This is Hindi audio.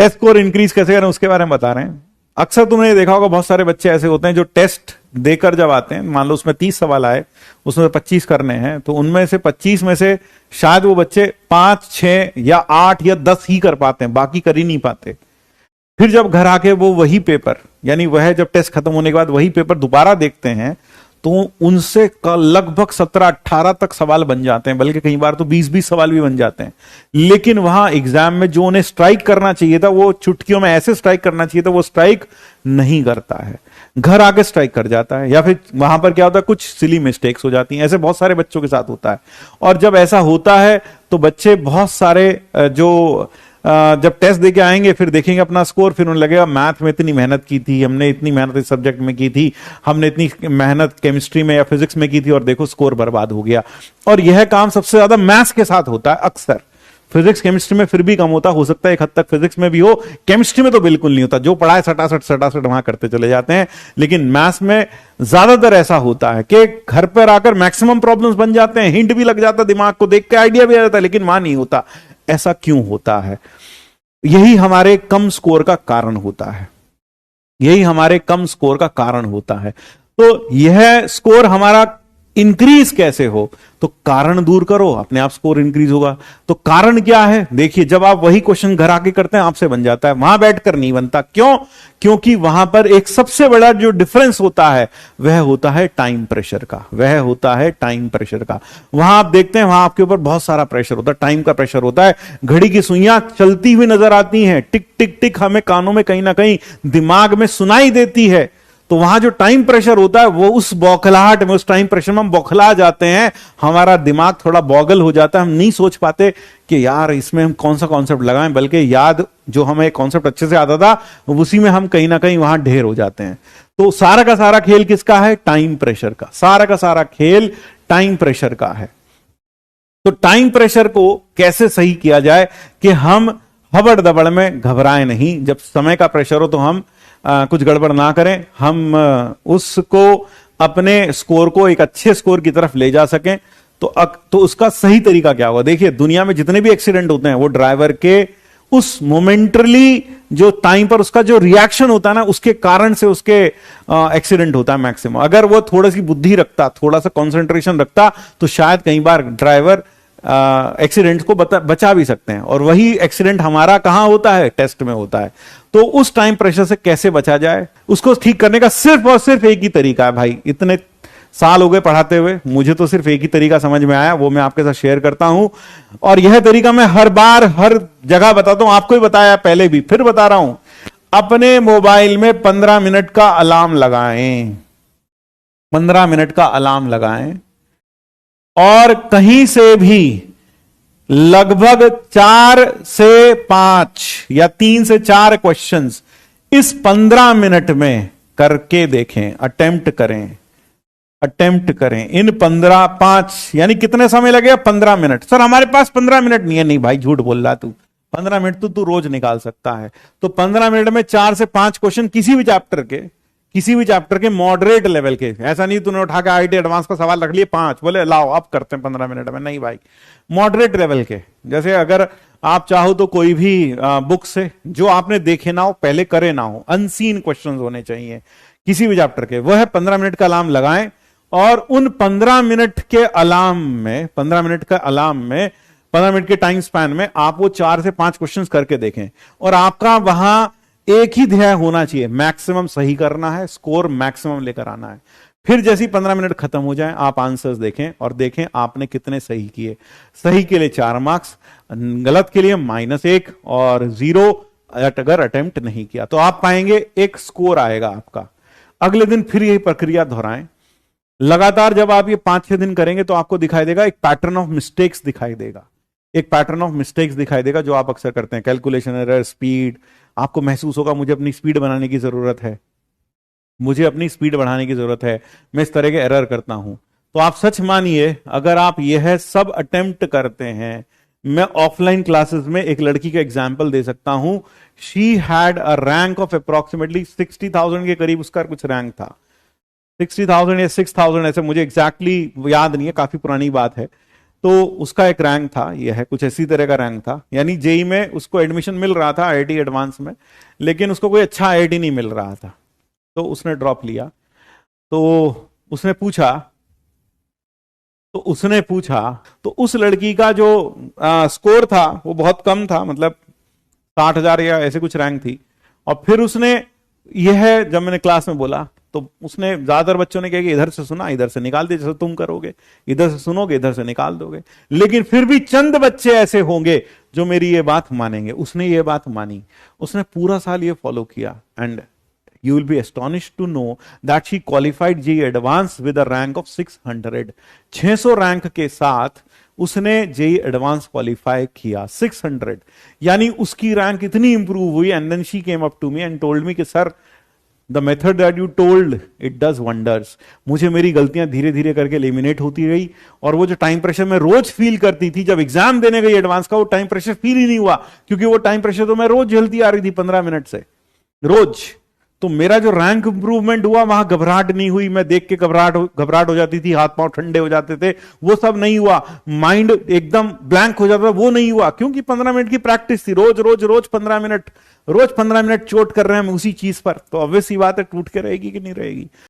टेस्ट स्कोर इंक्रीज कैसे करें उसके बारे में बता रहे हैं। अक्सर तुमने देखा होगा बहुत सारे बच्चे ऐसे होते हैं जो टेस्ट देकर जब आते हैं, मान लो उसमें 30 सवाल आए, उसमें 25 करने हैं, तो उनमें से 25 में से शायद वो बच्चे 5, 6 या 8 या 10 ही कर पाते हैं, बाकी कर ही नहीं पाते। फिर जब घर आके वो वही पेपर, यानी वह जब टेस्ट खत्म होने के बाद वही पेपर दोबारा देखते हैं, तो उनसे लगभग 17-18 तक सवाल बन जाते हैं, बल्कि कई बार तो 20-20 सवाल भी बन जाते हैं। लेकिन वहां एग्जाम में जो उन्हें स्ट्राइक करना चाहिए था, वो चुटकियों में ऐसे स्ट्राइक करना चाहिए था, वो स्ट्राइक नहीं करता है, घर आके स्ट्राइक कर जाता है, या फिर वहां पर क्या होता है, कुछ सिली मिस्टेक्स हो जाती हैं। ऐसे बहुत सारे बच्चों के साथ होता है। और जब ऐसा होता है तो बच्चे बहुत सारे जो जब टेस्ट देके आएंगे, फिर देखेंगे अपना स्कोर, फिर उन्हें लगेगा मैथ में इतनी मेहनत की थी हमने, इतनी मेहनत इस सब्जेक्ट में की थी हमने, इतनी मेहनत केमिस्ट्री में या फिजिक्स में की थी, और देखो स्कोर बर्बाद हो गया। और यह काम सबसे ज्यादा मैथ्स के साथ होता है अक्सर। फिजिक्स केमिस्ट्री में फिर भी कम होता, हो सकता है एक हद तक फिजिक्स में भी हो, केमिस्ट्री में तो बिल्कुल नहीं होता। जो पढ़ाए सटासट वहां करते चले जाते हैं। लेकिन मैथ्स में ज्यादातर ऐसा होता है कि घर पर आकर मैक्सिमम प्रॉब्लम्स बन जाते हैं, हिंट भी लग जाता है, दिमाग को देख के आइडिया भी आ जाता है, लेकिन वहां नहीं होता। ऐसा क्यों होता है? यही हमारे कम स्कोर का कारण होता है, यही हमारे कम स्कोर का कारण होता है। तो यह स्कोर हमारा इंक्रीज कैसे हो? तो कारण दूर करो, अपने आप स्कोर इंक्रीज होगा। तो कारण क्या है? देखिए, जब आप वही क्वेश्चन घर आके करते हैं आपसे बन जाता है, वहां बैठकर नहीं बनता। क्यों? क्योंकि वहां पर एक सबसे बड़ा जो डिफरेंस होता है वह होता है टाइम प्रेशर का, वह होता है टाइम प्रेशर का। वहां आप देखते हैं, वहां आपके ऊपर बहुत सारा प्रेशर होता है, टाइम का प्रेशर होता है। घड़ी की सुइयां चलती हुई नजर आती हैं, टिक टिक टिक हमें कानों में कहीं ना कहीं दिमाग में सुनाई देती है। तो वहां जो टाइम प्रेशर होता है, वो उस बौखलाहट में, उस टाइम प्रेशर में हम बौखला जाते हैं, हमारा दिमाग थोड़ा बॉगल हो जाता है, हम नहीं सोच पाते कि यार इसमें हम कौन सा कॉन्सेप्ट लगाएं, बल्कि याद जो हमें कॉन्सेप्ट अच्छे से आता था उसी में हम कहीं ना कहीं वहां ढेर हो जाते हैं। तो सारा का सारा खेल किसका है? टाइम प्रेशर का। सारा का सारा खेल टाइम प्रेशर का है। तो टाइम प्रेशर को कैसे सही किया जाए कि हम हबड़ दबड़ में घबराएं नहीं। जब समय का प्रेशर हो तो हम कुछ गड़बड़ ना करें, हम उसको अपने स्कोर को एक अच्छे स्कोर की तरफ ले जा सकें। तो उसका सही तरीका क्या होगा? देखिए, दुनिया में जितने भी एक्सीडेंट होते हैं वो ड्राइवर के उस मोमेंटरली जो टाइम पर उसका जो रिएक्शन होता है ना, उसके कारण से उसके एक्सीडेंट होता है मैक्सिमम। अगर वो थोड़ी सी बुद्धि रखता, थोड़ा सा कंसंट्रेशन रखता, तो शायद कई बार ड्राइवर एक्सीडेंट को बचा भी सकते हैं। और वही एक्सीडेंट हमारा कहां होता है? टेस्ट में होता है। तो उस टाइम प्रेशर से कैसे बचा जाए, उसको ठीक करने का सिर्फ और सिर्फ एक ही तरीका है। भाई, इतने साल हो गए पढ़ाते हुए, मुझे तो सिर्फ एक ही तरीका समझ में आया, वो मैं आपके साथ शेयर करता हूं। और यह तरीका मैं हर बार हर जगह बताता हूं, आपको ही बताया पहले भी, फिर बता रहा हूं। अपने मोबाइल में 15 मिनट का अलार्म लगाएं, 15 मिनट का अलार्म लगाएं, और कहीं से भी लगभग 4 से 5 या 3 से 4 क्वेश्चंस इस 15 मिनट में करके देखें, अटेम्प्ट करें, अटेम्प्ट करें। इन 5 यानी कितने समय लगेगा? 15 मिनट। सर हमारे पास 15 मिनट नहीं है। नहीं भाई, झूठ बोल रहा तू। 15 मिनट तो तू रोज निकाल सकता है। तो 15 मिनट में 4 से 5 क्वेश्चन किसी भी चैप्टर के मॉडरेट लेवल के। ऐसा नहीं तूने उठा के आईटी एडवांस का सवाल रख लिए 5, बोले लाओ अब करते हैं 15 मिनट में। नहीं भाई, मॉडरेट लेवल के। जैसे अगर आप चाहो तो कोई भी बुक से जो आपने देखे ना हो, पहले करे ना हो, अनसीन क्वेश्चन होने चाहिए किसी भी चैप्टर के, वह 15 मिनट का अलार्म लगाएं। और उन 15 मिनट के अलार्म में 15 मिनट के टाइम स्पैन में आप वो 4 से 5 क्वेश्चंस करके देखें। और आपका वहां एक ही ध्येय होना चाहिए, मैक्सिमम सही करना है, स्कोर मैक्सिमम लेकर आना है। फिर जैसे 15 मिनट खत्म हो जाए, आप आंसर्स देखें और देखें आपने कितने सही किए। सही के लिए 4 मार्क्स, गलत के लिए -1 और 0 अगर अटेम्प्ट नहीं किया। तो आप पाएंगे एक स्कोर आएगा आपका। अगले दिन फिर यही प्रक्रिया दोहराएं। लगातार जब आप ये 5-6 दिन करेंगे तो आपको दिखाई देगा एक पैटर्न ऑफ मिस्टेक्स दिखाई देगा, एक पैटर्न ऑफ मिस्टेक्स दिखाई देगा जो आप अक्सर करते हैं। कैलकुलेशन एरर, स्पीड, आपको महसूस होगा मुझे अपनी स्पीड बनाने की जरूरत है, मुझे अपनी स्पीड बढ़ाने की जरूरत है, मैं इस तरह के एरर करता हूं। तो आप सच मानिए, अगर आप यह सब अटेम्प्ट करते हैं, मैं ऑफलाइन क्लासेस में एक लड़की का एग्जाम्पल दे सकता हूं। She had a rank of approximately 60,000 के करीब उसका कुछ रैंक था, 60,000 या 6,000 ऐसे, मुझे एग्जैक्टली याद नहीं है, काफी पुरानी बात है। तो उसका एक रैंक था, यह है कुछ इसी तरह का रैंक था, यानी जेई में उसको एडमिशन मिल रहा था आईआईटी एडवांस में, लेकिन उसको कोई अच्छा आईआईटी नहीं मिल रहा था, तो उसने ड्रॉप लिया। तो उसने पूछा तो उस लड़की का जो स्कोर था वो बहुत कम था, मतलब 60,000 या ऐसे कुछ रैंक थी। और फिर उसने, यह जब मैंने क्लास में बोला तो उसने, ज्यादातर बच्चों ने कहा कि इधर से सुना इधर से निकाल दे, जैसे तुम करोगे, इधर से सुनोगे इधर से निकाल दोगे, लेकिन फिर भी चंद बच्चे ऐसे होंगे जो मेरी ये बात मानेंगे। उसने ये बात मानी, उसने पूरा साल ये फॉलो किया, and you will be astonished to know that she qualified JEE Advance with a rank of 600। 600 rank के साथ उसने JEE Advance क्वालिफाई किया, 600, यानी उसकी रैंक इतनी इंप्रूव हुई। And then she came up to me and told me कि sir, the method that you told it does wonders. मुझे मेरी गलतियां धीरे धीरे करके एलिमिनेट होती रही, और वो जो टाइम प्रेशर मैं रोज फील करती थी जब एग्जाम देने गई एडवांस का, वो टाइम प्रेशर फील ही नहीं हुआ, क्योंकि वो टाइम प्रेशर तो मैं रोज झेलती आ रही थी 15 मिनट से रोज। तो मेरा जो रैंक इंप्रूवमेंट हुआ, वहां घबराहट नहीं हुई, मैं देख के घबराहट हो जाती थी, हाथ पांव ठंडे हो जाते थे, वो सब नहीं हुआ। माइंड एकदम ब्लैंक हो जाता था, वो नहीं हुआ, क्योंकि 15 मिनट की प्रैक्टिस थी, रोज रोज रोज 15 मिनट, रोज 15 मिनट चोट कर रहे हैं हम उसी चीज पर, तो ऑब्वियस ही बात है टूट के रहेगी कि नहीं रहेगी।